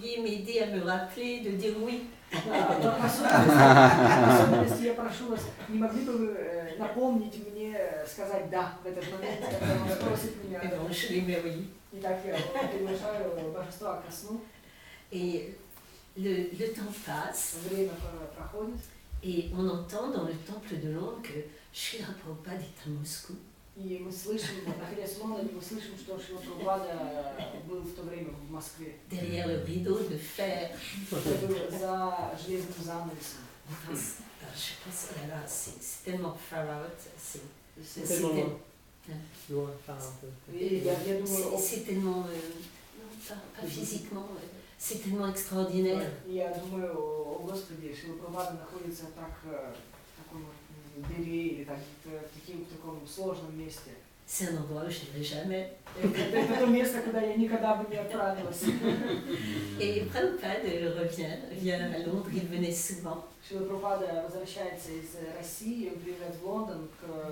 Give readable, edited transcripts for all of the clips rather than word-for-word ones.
pourriez m'aider à me rappeler de dire oui. Особенности я прошу вас, не могли бы вы напомнить мне сказать «да» в этот момент, когда он спросит меня. Je lui mets oui. Итак, я приглашаю божества ко сну. Et le temps passe. Время проходит. Et on entend dans le temple de Londres que Srila Prabhupada est à Moscou. И мы слышим, находясь в Лондоне, мы слышим, что Шрила Прабхупада был в то время в Москве. Derrière le rideau de fer. За железным занавесом. Je pense, oh là là, c'est tellement far out. C'est tellement loin, far out. C'est tellement, non, pas physiquement, c'est tellement extraordinaire. Я думаю, о Господи, Шрила Прабхупада находится так в таком дыре или в таком сложном месте. C'est un endroit où je n'irai jamais. Это то место, куда я никогда бы не отправилась. Et Prabhupada vient à Londres, il venait souvent. Шрила Прабхупада возвращается из России, он приезжает в Лондон,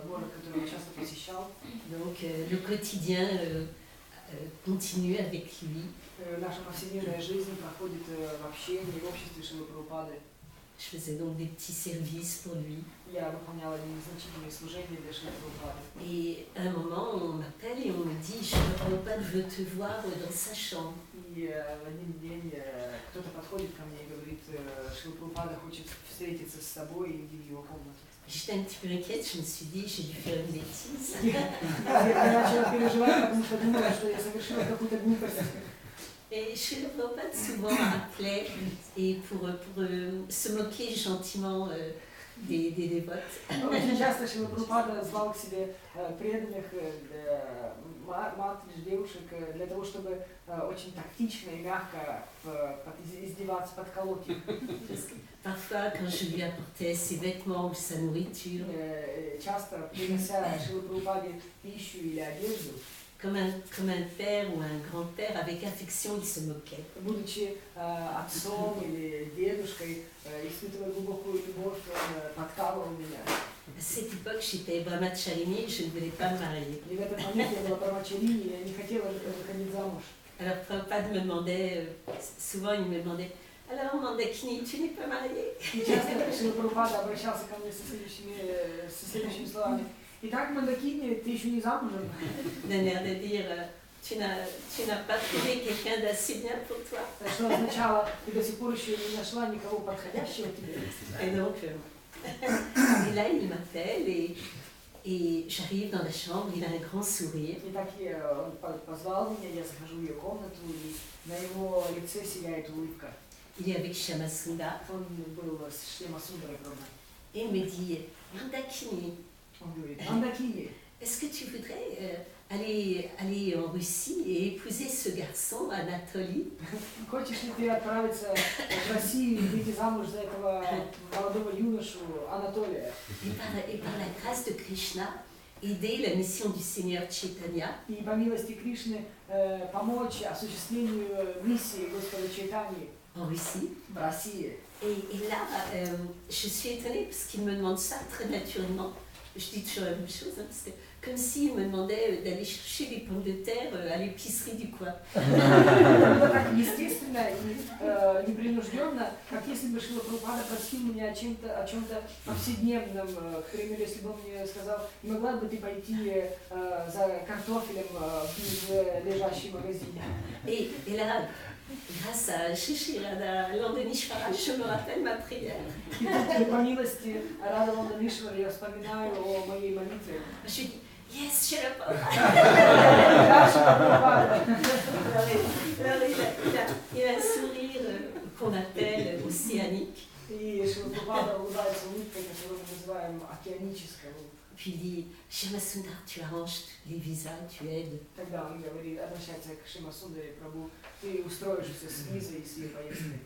город, который он часто посещал. Donc le quotidien continue avec lui. Наша повседневная жизнь проходит в общении, в обществе Шрилы Прабхупады. Je faisais donc des petits services pour lui. Я выполняла незначительные служения для Шрилы Прабхупады. Et à un moment, on m'appelle et on me dit, Shrila Prabhupada veut te voir dans sa chambre. И в один день кто-то подходит ко мне и говорит, Шрила Прабхупада хочет встретиться с тобой и иди в его комнату. J'étais un petit peu inquiète, je me suis dit, j'ai dû faire une bêtise. Я начала переживать, потому что думала, что я совершила какую-то глупость. Et Shrila Prabhupada souvent appelait et pour se moquer gentiment des dévotes. Очень часто Шрила Прабхупада звал к себе преданных матери, девушек, для того, чтобы очень тактично и мягко издеваться, подколоть их. Parfois, quand je lui apportais ses vêtements ou sa nourriture, часто принося Шриле Прабхупаде пищу или одежду, comme un père ou un grand-père, avec affection, il se moquait. Будучи отцом или дедушкой, испытывая глубокую любовь, он подкалывал меня. À cette époque, j'étais brahmacharini, je ne voulais pas me marier. И в этот момент я была брамачарини, я не хотела выходить замуж. Alors, Prabhupada me demandait, souvent il me demandait, alors Mandakini, tu n'es pas mariée? И часто Шрила Прабхупада обращался ко мне со следующими словами. Итак, Мандакини, ты еще не замужем? D'un air de dire, tu n'as pas trouvé quelqu'un d'assez bien pour toi. Что означало, ты до сих пор еще не нашла никого подходящего тебе. Et donc, et là il m'appelle et j'arrive dans la chambre, il a un grand sourire. Итак, он позвал меня, я захожу в ее комнату, и на его лице сияет улыбка. Il est avec Shyamasundar. Он был с Шьямасундарой, правда. Et il me dit, Mandakini, Он говорит, Мандакини, est-ce que tu voudrais aller en Russie et épouser ce garçon, Anatoly? хочешь ли ты отправиться в Россию и выйти замуж за этого молодого юношу Анатолия? Et par la grâce de Krishna, aider la mission du Seigneur Chaitanya. И по милости Кришны помочь осуществлению миссии Господа Чайтаньи En Russie. в России. Et là, je suis étonnée parce qu'il me demande ça très naturellement. Je dis toujours la même chose, hein, parce que comme s'il me demandait d'aller chercher des pommes de terre à l'épicerie du coin. Это так естественно и непринужденно, как если бы Шрила Прабхупада просил меня о чем-то повседневном. К примеру, если бы он мне сказал, не могла бы ты пойти за картофелем в лежащий магазин. Et là, grâce à Shri Radha Landanishvara, je me rappelle ma prière. И по милости Рада Ланданишвара я вспоминаю о моей молитве. Je dis, yes, Shri Prabhupada. Il a un sourire qu'on appelle océanique. И Шрила Прабхупада улыбается улыбкой, которую мы называем океанической улыбкой. Puis il dit, Shyamasundar, tu arranges les visas, tu aides. Тогда он говорит, обращается к Шьямасундаре Прабху, ты устроишь все с визой и с ее поездкой.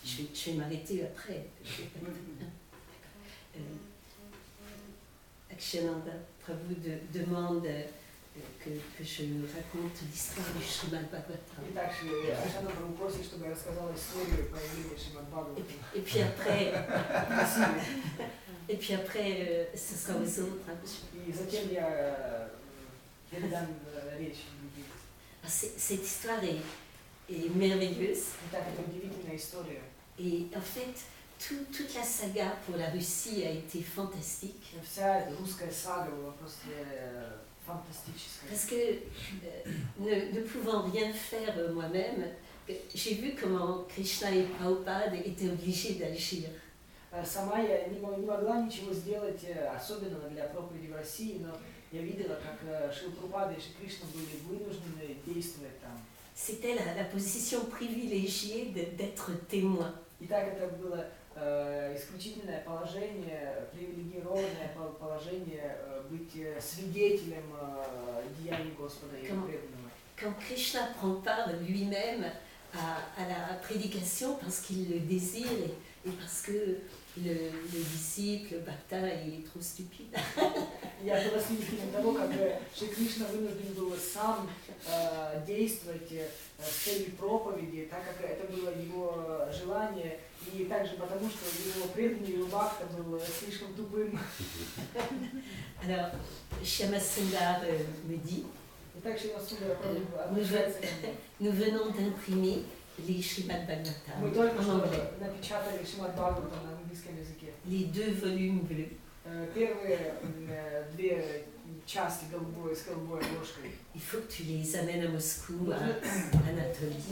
Je vais m'arrêter après. Akshananda Prabhu demande que je raconte l'histoire du Srimad Bhagavatam. И также Акшананда Прабху просит, чтобы я рассказала историю появления Шримад Бхагаватам. Et puis après, ce sera aux autres. И затем я передам речь другим. Cette histoire est merveilleuse. Итак, это удивительная история. Et en fait, toute la saga pour la Russie a été fantastique. Вся эта русская сага была просто фантастическая. Parce que ne pouvant rien faire moi-même, j'ai vu comment Krishna et Prabhupada étaient obligés d'agir. Сама я не могла ничего сделать, особенно для проповеди в России, но я видела, как Шрила Прабхупада и Шри Кришна были вынуждены действовать там. C'était la position privilégiée d'être témoin. Итак, это было исключительное положение, привилегированное положение быть свидетелем деяний Господа и преданного. Quand Krishna prend part lui-même à la prédication parce qu'il le désire et parce que le disciple, le bhakta, il est trop stupide. Я была свидетелем того, как Шри Кришна вынужден был сам действовать с целью проповеди, так как это было его желание, и также потому, что его преданный, его бхакта был слишком тупым. Alors, Shyamasundar me dit, nous venons d'imprimer les Srimad Bhagavatam en anglais, les 2 volumes bleus. Il faut que tu les amènes à Moscou, à Anatolie.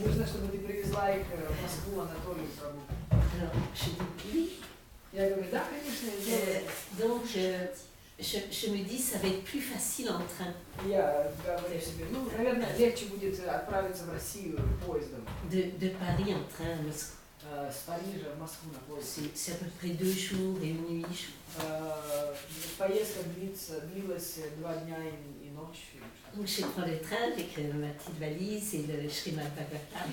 Alors, je dis oui. Donc, je me dis, ça va être plus facile en train. De Paris en train à Moscou. C'est à peu près 2 jours et 1 nuit. Donc je prends le train avec ma petite valise et le Srimad Bhagavatam.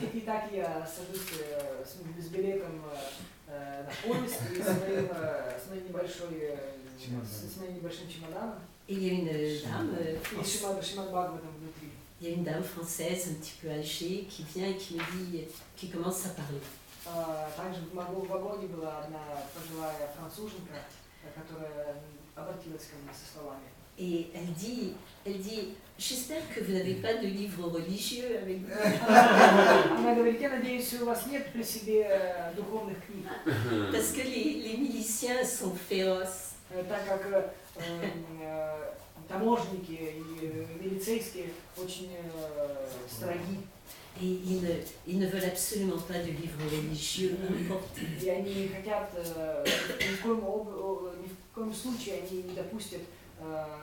Et il y a une dame française un petit peu âgée qui vient et qui me dit, qui commence à parler. Также в вагоне была одна пожилая француженка, которая обратилась ко мне со словами. Et elle dit, j'espère que vous n'avez pas de livres religieux avec vous. Она говорит, я надеюсь, у вас нет при себе духовных книг. Parce que les miliciens sont féroces. Так как таможенники и милицейские очень строги. Et ils ne veulent absolument pas de livres religieux importés. И они не хотят, ни в коем случае они не допустят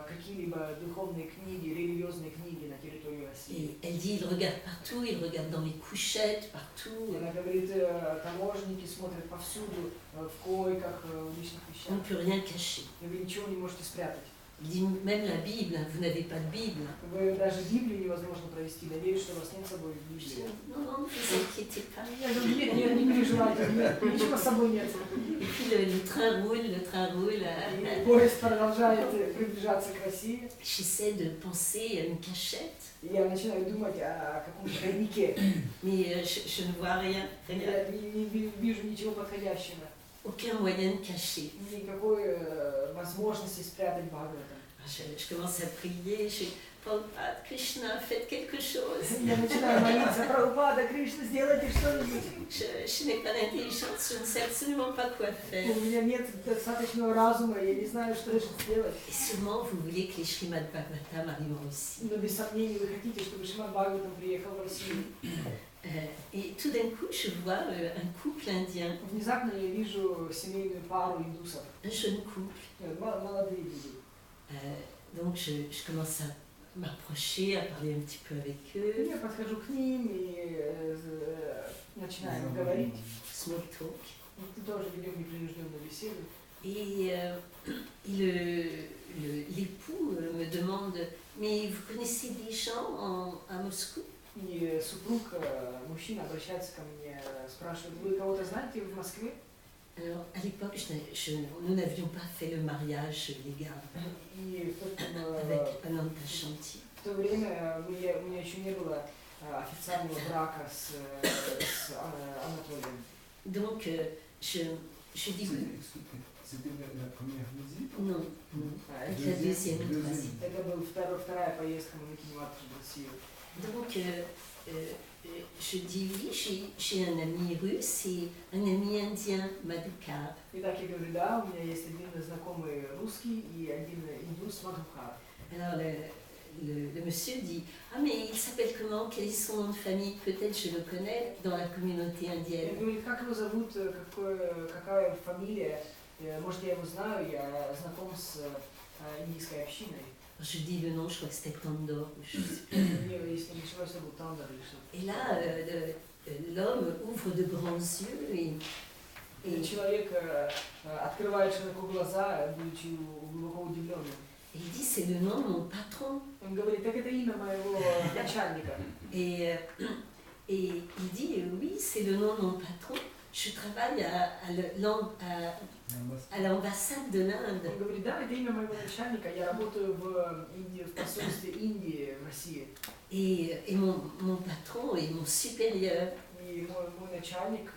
какие-либо духовные книги, религиозные книги на территории России. Et elle dit, ils regardent partout, ils regardent dans les couchettes, partout. Она говорит, таможенники смотрят повсюду, в койках, в личных вещах. On ne peut rien cacher. Вы ничего не можете спрятать. Il dit, même la Bible, vous n'avez pas de Bible. Вы даже Библию невозможно провести. Надеюсь, что у вас нет с собой Библии. Non, ne vous inquiétez pas. Нет, не переживайте, ничего с собой нет. Et puis le train roule. И поезд продолжает приближаться к России. J'essaie de penser à une cachette. И я начинаю думать о каком-то тайнике. Mais je ne vois rien. Я не вижу ничего подходящего. Aucun moyen de cacher. Никакой возможности спрятать Бхагаватам. Je commence à prier, Prabhupada, Krishna, faites quelque chose. Я начинаю молиться, Прабхупада, Кришна, сделайте что-нибудь. Je n'ai pas d'intelligence, je ne sais absolument pas quoi faire. У меня нет достаточного разума, я не знаю, что же сделать. Et sûrement vous voulez que les Srimad Bhagavatam arrivent en Russie. Но без сомнений вы хотите, чтобы Шримад Бхагаватам приехал в Россию. Et tout d'un coup, je vois un couple indien. Внезапно я вижу семейную пару индусов. Un jeune couple. Молодые люди. Donc je commence à m'approcher, à parler un petit peu avec eux. Я подхожу к ним и начинаем говорить. Small talk. Мы тоже ведем непринужденную беседу. Et l'époux me demande, mais vous connaissez des gens à Moscou? И супруг, мужчина, обращается ко мне, спрашивает, вы кого-то знаете в Москве? Alors, à l'époque, nous n'avions pas fait le mariage légal avec Ananta Shanti. В то время у меня еще не было официального брака с Анатолием. Donc, je dis oui. C'était la première visite? Non, non. Avec la deuxième, troisième. Это была вторая поездка на Киневату в Россию. Donc, je dis oui, j'ai un ami russe et un ami indien, Madhukar. Итак, я говорю, да, у меня есть один знакомый русский и один индус Мадхукар. Alors, le monsieur dit, ah mais il s'appelle comment? Quel est son nom de famille? Peut-être je le connais dans la communauté Он indienne. говорит, как его зовут, какая фамилия, может я его знаю, я знаком с индийской общиной. Je dis le nom, je crois que c'était Tandor. Je sais plus. Если не ошибаюсь, это был Тандер или что-то. Et là, l'homme ouvre de grands yeux И человек открывает широко глаза, будучи глубоко удивленным. et il dit, c'est le nom de mon patron. Он говорит, так это имя моего начальника. Et il dit, oui, c'est le nom de mon patron. Je travaille à l'ambassade de l'Inde. Он говорит, да, это имя моего начальника, я работаю в посольстве Индии в России. Et mon patron est mon supérieur. И мой начальник,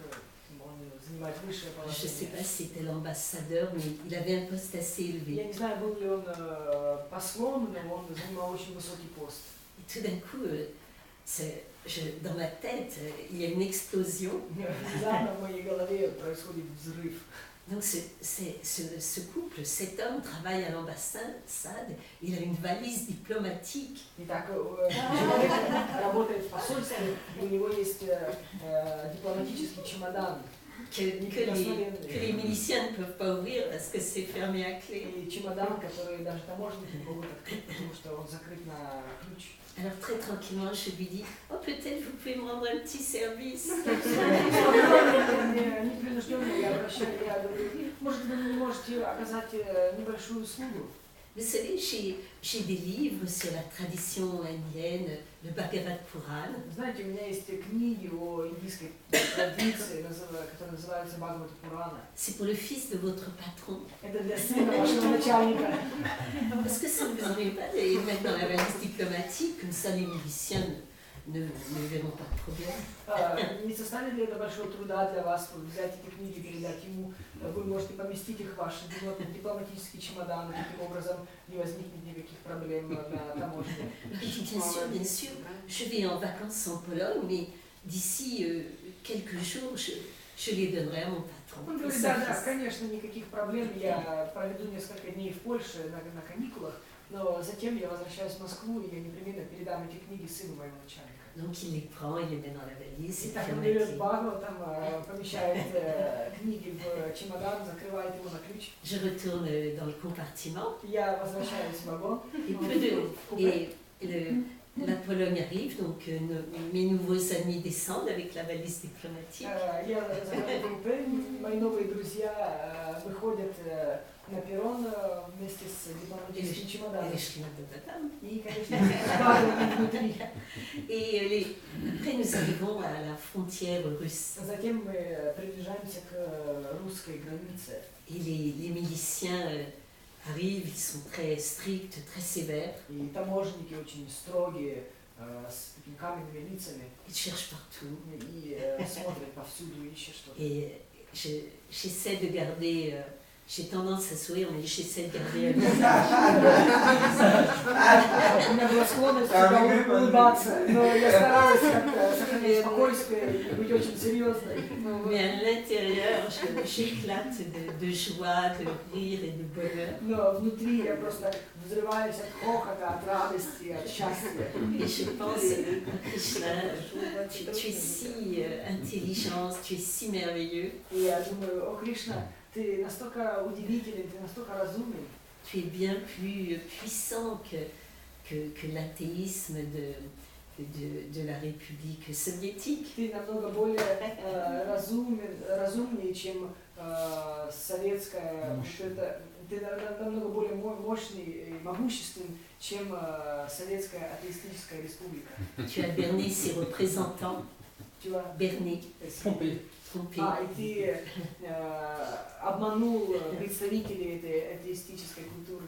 он занимает высшее Je ne sais положение. pas si c'était l'ambassadeur, mais il avait un poste assez Я élevé. не знаю, был ли он послом, но он занимал очень высокий пост. Et tout d'un coup, dans ma tête, il y a une explosion. Внезапно в моей голове происходит взрыв. Donc ce couple, cet homme travaille à l'ambassade, il a une valise diplomatique. Итак, человек работает в посольстве, у него есть дипломатический чемодан. Que les miliciens ne peuvent pas ouvrir parce que c'est fermé à clé. И чемодан, который даже таможенники не могут открыть, потому что он закрыт на ключ. Alors très tranquillement, je lui dis, oh peut-être vous pouvez me rendre un petit service. Непринужденно я обращаюсь, я говорю, может вы мне можете оказать небольшую услугу? Vous savez, j'ai des livres sur la tradition indienne, le Bhagavad Puran. Знаете, у меня есть книги о индийской традиции, которые называются Бхагават Пурана. C'est pour le fils de votre patron. Это для сына вашего начальника. Parce que ça ne vous ennuie pas de les mettre dans la valise diplomatique, comme ça les miliciens ne verront pas de problème. Не составит ли это большого труда для вас взять эти книги, передать ему? Вы можете поместить их в ваш дипломатический чемодан, таким образом не возникнет никаких проблем на таможне. Et bien sûr, je vais en vacances en Pologne, mais d'ici quelques jours, je les donnerai à mon patron. Он говорит, да, конечно, никаких проблем, я проведу несколько дней в Польше на каникулах, но затем я возвращаюсь в Москву, и я непременно передам эти книги сыну моего начальника. Donc il les prend, il les met dans la valise, И il так ferme он la берет clé. Бхагават, там помещает книги в чемодан, закрывает его на ключ. Je retourne dans le compartiment Я возвращаюсь в вагон. La Pologne arrive, donc mes nouveaux amis descendent avec la valise diplomatique. Я захожу в купе, мои новые друзья выходят на перрон вместе с дипломатическим чемоданом. И, конечно, Бхагават внутри. Et après nous arrivons à la frontière russe. Затем мы приближаемся к русской границе. Et les miliciens arrivent, ils sont très stricts, très sévères. И таможенники очень строгие, с такими каменными лицами. Ils cherchent partout. И смотрят повсюду, ищут что-то. Et j'essaie de garder, j'ai tendance à sourire, mais j'essaie de garder un visage. У меня была склонность всегда улыбаться, но я старалась как-то сохранять спокойствие и быть очень серьезной. Mais à l'intérieur, j'éclate de joie, de rire et de bonheur. Но внутри я просто взрываюсь от хохота, от радости, от счастья. Et je pense, Krishna, tu es si intelligent, tu es si merveilleux. И я думаю, о, Кришна, ты настолько удивителен, ты настолько разумный. Tu es bien plus puissant que l'athéisme de la République soviétique. Ты намного более разумнее, чем советская, ты намного более мощный и могущественный, чем советская атеистическая республика. Tu as berné ses représentants, berné, Trompé. trompé. И ты обманул представителей этой атеистической культуры.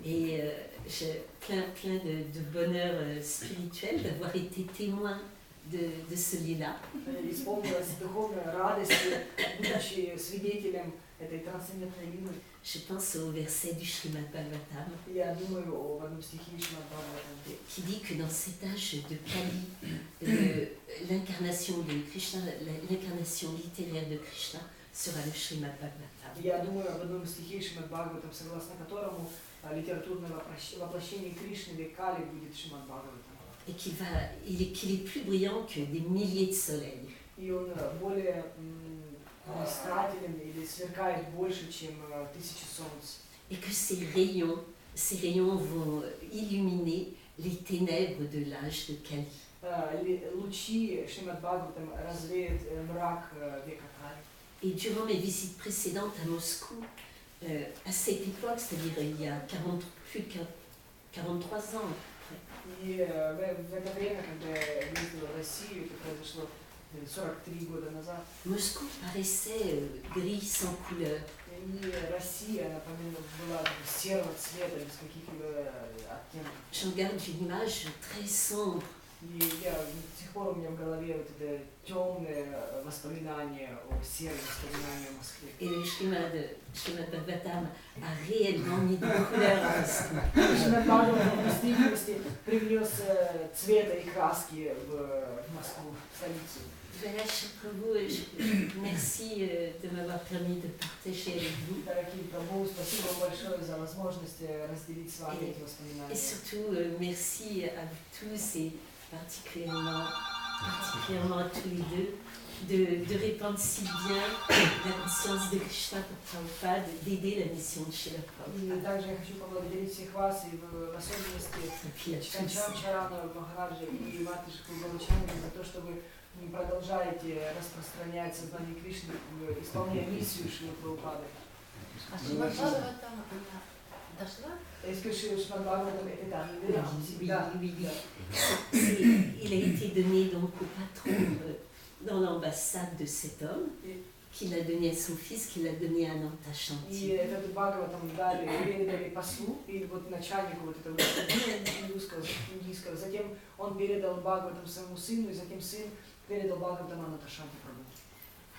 Et j'ai plein de bonheur spirituel d'avoir été témoin de ce lit-là. Исполнилась духовная радость, будучи свидетелем этой трансцендентной вины. je pense au verset du Srimad Bhagavatam Я думаю в одном стихе Шримад Бхагаватам, qui dit que dans cet âge de Kali, l'incarnation de Krishna, l'incarnation littéraire de Krishna sera le Srimad Bhagavatam. Я думаю об одном стихе Шримад Бхагаватам, согласно которому литературное воплощение Кришны в Кали будет Шримад Бхагаватам. Et qu'il est plus brillant que des milliers de soleils. И он более блистателен или сверкает больше, чем 1000 солнц. Et que ces rayons vont illuminer les ténèbres de l'âge de Kali. Лучи Шримад Бхагаватам развеют мрак века Кали. Et durant mes visites précédentes à Moscou, à cette époque, c'est-à-dire il y a plus de 43 ans, И в это время, когда я ездила в Россию, это произошло 43 года назад, Moscou paraissait gris sans couleur. и Россия, она была серого цвета, без каких-либо оттенков. J'en garde une image très sombre. И до сих пор у меня в голове вот это темное воспоминание о сером воспоминании о Москве. Et le Srimad Bhagavatam a réellement mis de couleur à Moscou. Шримад Бхагаватам в действительности привнес цвета и краски в Москву, в столицу. Voilà, cher Prabhu, merci de m'avoir permis de partager avec vous. Дорогие Прабху, спасибо вам большое за возможность разделить с вами эти воспоминания. Et surtout, merci à vous tous et particulièrement à tous les deux de répandre si bien la conscience de Krishna pour Prabhupada, d'aider la mission de Srila И Prabhupada. также я хочу поблагодарить всех вас, и в особенности Читанчан Чарана Махараджа и Матуши Кругалучани за то, что вы продолжаете распространять сознание Кришны, исполняя миссию Шрила Прабхупады. А Шримад Бхагаватам, она дошла? Est-ce que Шримад Бхагаватам est arrivé? Il a été donné donc au patron dans l'ambassade de cet homme, qui l'a donné à son fils, qui l'a donné à Ananta И Shanti. этот Бхагаватам передали послу, или вот начальнику вот этого индийского. Затем он передал Бхагаватам своему сыну, и затем сын передал Бхагаватам Ананта Шанти Прабху.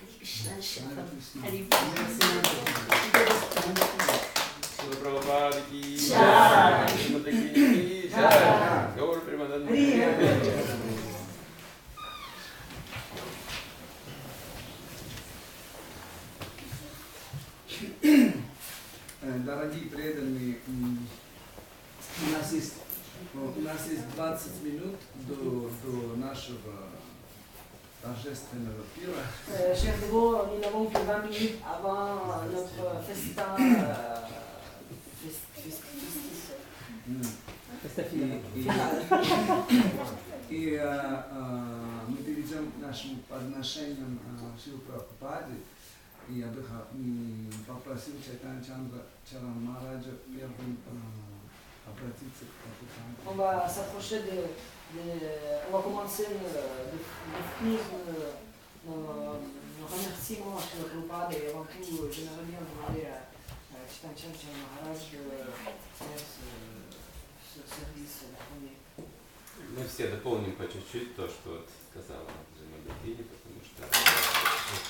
Hare Krishna, cher Prabhu. Hare Шрила Прабхупада ки Jai. Шримати ки Jai. Гаур Примананда. Дорогие преданные, у нас есть 20 минут до нашего торжественного пира. Chers Devots, nous n'avons que 20 minutes avant notre festin И мы перейдем к нашим подношениям Шрилы Прабхупаде. И я бы попросил Чайтанья Чарана Махараджа первым обратиться к Прабхупаде. On va commencer d'offrir nos remerciements à Shrila Prabhupada et avant tout, j'aimerais bien demander à Читанчан Чарана Махарадж de faire ce service premier. Мы все дополним по чуть-чуть то, что сказала Джамадатини, потому что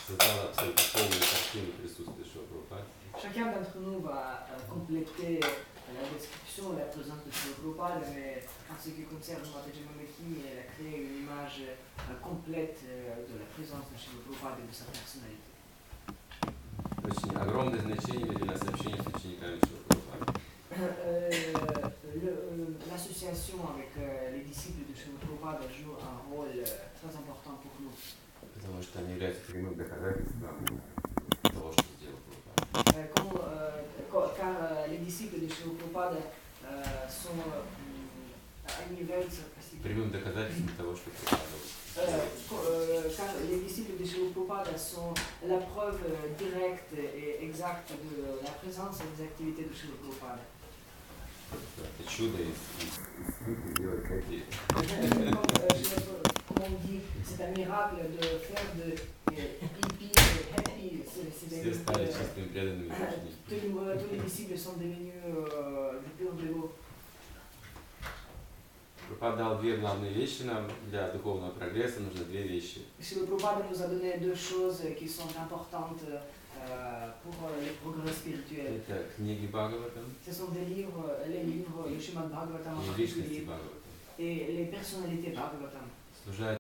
создала абсолютно полную картину присутствия Шрилы Прабхупады. Chacun d'entre nous va compléter la description et la présence de Shrila Prabhupada, mais en ce qui concerne Mataji Mamaki, elle a créé une image complète de la présence de Shrila Prabhupada et de sa personnalité. Очень огромное значение для нас общение с учениками Шрилы Прабхупады. L'association avec les disciples de Shrila Prabhupada joue un rôle très important pour nous. Потому что они являются прямым доказательством того, что сделал Прабхупада. Car les disciples de Shrila Prabhupada они являются прямым доказательством того, что car les disciples de Shrila Prabhupada sont la preuve directe et exacte de la présence et des activités de Shrila Prabhupada. Это чудо из делать какие. Comme on dit, c'est un miracle de faire de hippie, happy, Все стали чистыми преданными учениками. tous les disciples sont devenus de purs dévots. Прабхупада дал две главные вещи нам для духовного прогресса. Нужно две вещи. Shrila Prabhupada nous a donné deux choses qui sont importantes pour les progrès spirituels. Это книги Бхагаватам Ce sont des livres, les livres, le Srimad Bhagavatam en и particulier, личности Бхагаватам. et les personnalités Bhagavatam. Служат